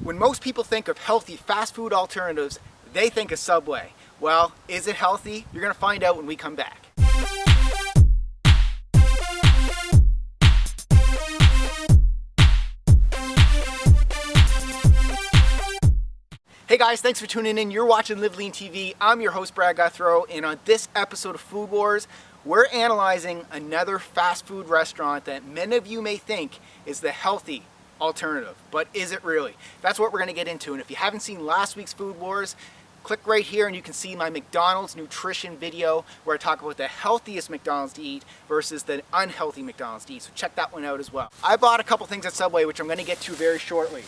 When most people think of healthy fast food alternatives, they think of Subway. Well, is it healthy? You're gonna find out when we come back. Hey guys, thanks for tuning in. You're watching LiveLeanTV. I'm your host, Brad Guthrow, and on this episode of Food Wars, we're analyzing another fast food restaurant that many of you may think is the healthy alternative, but is it really? That's what we're going to get into, and if you haven't seen last week's Food Wars, click right here and you can see my McDonald's nutrition video where I talk about the healthiest McDonald's to eat versus the unhealthy McDonald's to eat, so check that one out as well. I bought a couple things at Subway, which I'm going to get to very shortly,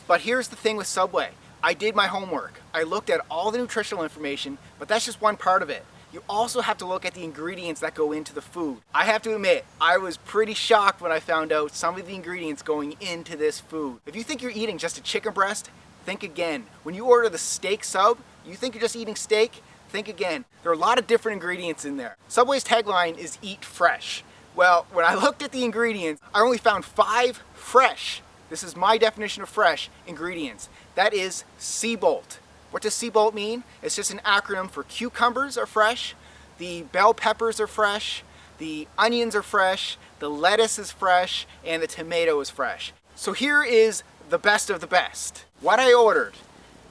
but here's the thing with Subway. I did my homework. I looked at all the nutritional information, but that's just one part of it. You also have to look at the ingredients that go into the food. I have to admit, I was pretty shocked when I found out some of the ingredients going into this food. If you think you're eating just a chicken breast, think again. When you order the steak sub, you think you're just eating steak? Think again. There are a lot of different ingredients in there. Subway's tagline is eat fresh. Well, when I looked at the ingredients, I only found 5 fresh. This is my definition of fresh ingredients. That is Seabolt. What does Seabolt mean? It's just an acronym for cucumbers are fresh, the bell peppers are fresh, the onions are fresh, the lettuce is fresh, and the tomato is fresh. So here is the best of the best. What I ordered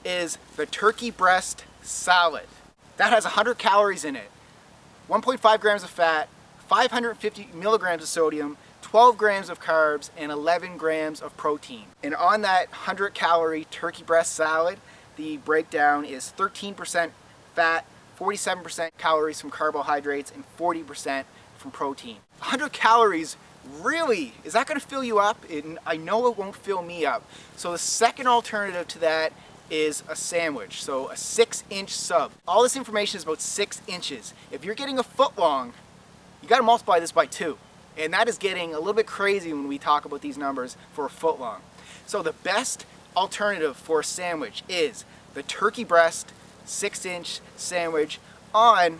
is the turkey breast salad. That has 100 calories in it, 1.5 grams of fat, 550 milligrams of sodium, 12 grams of carbs, and 11 grams of protein. And on that 100 calorie turkey breast salad, the breakdown is 13% fat, 47% calories from carbohydrates, and 40% from protein. 100 calories, really? Is that gonna fill you up? I know it won't fill me up. So the second alternative to that is a sandwich, so a 6-inch sub. All this information is about 6 inches. If you're getting a foot long, you gotta multiply this by 2. And that is getting a little bit crazy when we talk about these numbers for a foot long. So the best alternative for a sandwich is the turkey breast 6-inch sandwich on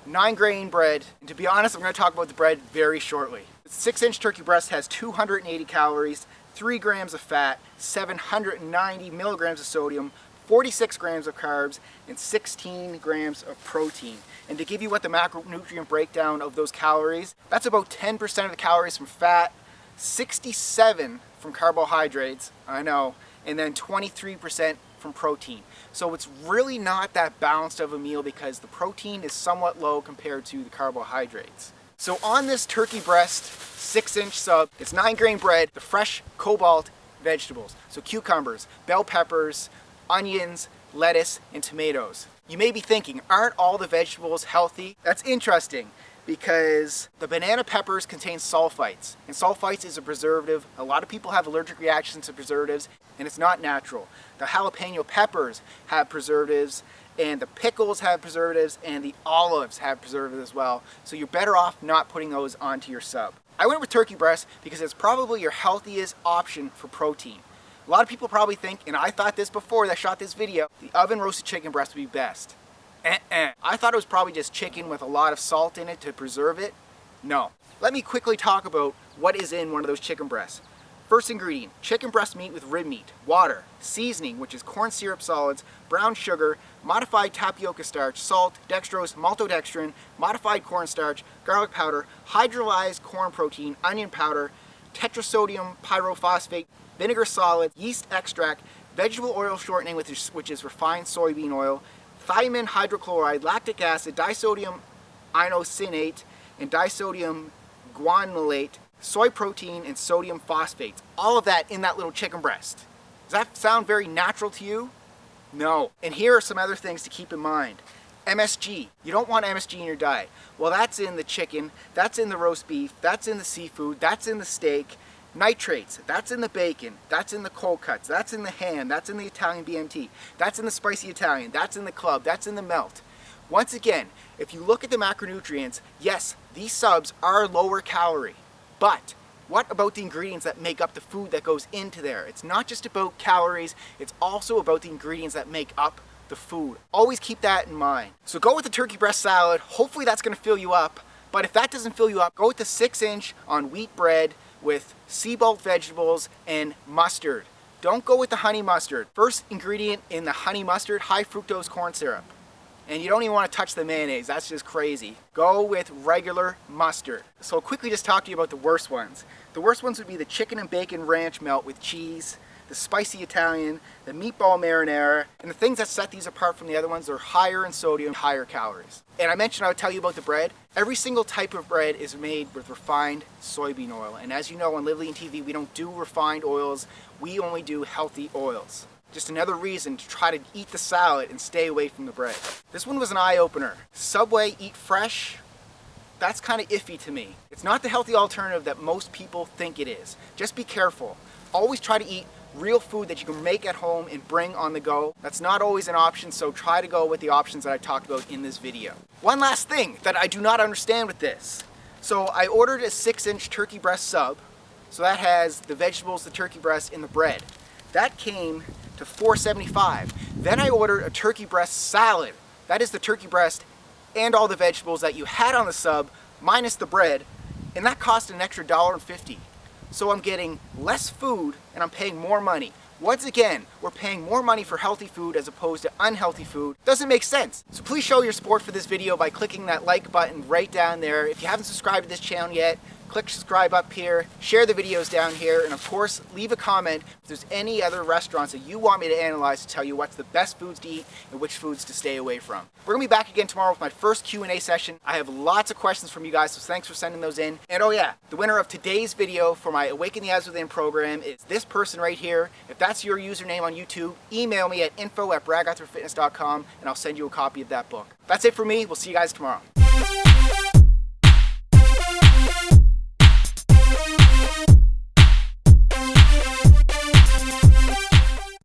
9-grain bread. And to be honest, I'm going to talk about the bread very shortly. The 6-inch turkey breast has 280 calories, 3 grams of fat, 790 milligrams of sodium, 46 grams of carbs, and 16 grams of protein. And to give you what the macronutrient breakdown of those calories, that's about 10% of the calories from fat, 67 from carbohydrates, I know, and then 23% from protein. So it's really not that balanced of a meal because the protein is somewhat low compared to the carbohydrates. So on this turkey breast 6-inch sub, it's 9-grain bread, the fresh cobalt vegetables. So cucumbers, bell peppers, onions, lettuce, and tomatoes. You may be thinking, aren't all the vegetables healthy? That's interesting because the banana peppers contain sulfites, and sulfites is a preservative. A lot of people have allergic reactions to preservatives, and it's not natural. The jalapeno peppers have preservatives, and the pickles have preservatives, and the olives have preservatives as well. So you're better off not putting those onto your sub. I went with turkey breast because it's probably your healthiest option for protein. A lot of people probably think, and I thought this before I shot this video, the oven roasted chicken breast would be best. I thought it was probably just chicken with a lot of salt in it to preserve it. No. Let me quickly talk about what is in one of those chicken breasts. First ingredient, chicken breast meat with rib meat, water, seasoning, which is corn syrup solids, brown sugar, modified tapioca starch, salt, dextrose, maltodextrin, modified cornstarch, garlic powder, hydrolyzed corn protein, onion powder, tetrasodium pyrophosphate, vinegar solid, yeast extract, vegetable oil shortening, which is refined soybean oil, thiamine hydrochloride, lactic acid, disodium inosinate, and disodium guanylate, soy protein, and sodium phosphates. All of that in that little chicken breast. Does that sound very natural to you? No. And here are some other things to keep in mind. MSG. You don't want MSG in your diet. Well, that's in the chicken, that's in the roast beef, that's in the seafood, that's in the steak. Nitrates, that's in the bacon, that's in the cold cuts, that's in the ham, that's in the Italian BMT, that's in the spicy Italian, that's in the club, that's in the melt. Once again, if you look at the macronutrients, yes, these subs are lower calorie, but what about the ingredients that make up the food that goes into there? It's not just about calories, it's also about the ingredients that make up the food. Always keep that in mind. So go with the turkey breast salad, hopefully that's gonna fill you up, but if that doesn't fill you up, go with the 6-inch on wheat bread with Seabolt vegetables and mustard. Don't go with the honey mustard. First ingredient in the honey mustard, high fructose corn syrup. And you don't even want to touch the mayonnaise, that's just crazy. Go with regular mustard. So I'll quickly just talk to you about the worst ones. The worst ones would be the chicken and bacon ranch melt with cheese, the spicy Italian, the meatball marinara, and the things that set these apart from the other ones are higher in sodium, higher calories. And I mentioned I would tell you about the bread. Every single type of bread is made with refined soybean oil. And as you know on LiveLeanTV, we don't do refined oils, we only do healthy oils. Just another reason to try to eat the salad and stay away from the bread. This one was an eye-opener. Subway Eat Fresh, that's kind of iffy to me. It's not the healthy alternative that most people think it is. Just be careful. Always try to eat real food that you can make at home and bring on the go. That's not always an option, so try to go with the options that I talked about in this video. One last thing that I do not understand with this. So I ordered a 6-inch turkey breast sub. So that has the vegetables, the turkey breast, and the bread. That came to $4.75. Then I ordered a turkey breast salad. That is the turkey breast and all the vegetables that you had on the sub, minus the bread, and that cost an extra $1.50. So I'm getting less food and I'm paying more money. Once again, we're paying more money for healthy food as opposed to unhealthy food. Doesn't make sense. So please show your support for this video by clicking that like button right down there. If you haven't subscribed to this channel yet, click subscribe up here, share the videos down here, and of course, leave a comment if there's any other restaurants that you want me to analyze to tell you what's the best foods to eat and which foods to stay away from. We're gonna be back again tomorrow with my first Q&A session. I have lots of questions from you guys, so thanks for sending those in. And oh yeah, the winner of today's video for my Awaken the Abs Within program is this person right here. If that's your username on YouTube, email me at info@bradguthrowfitness.com and I'll send you a copy of that book. That's it for me. We'll see you guys tomorrow.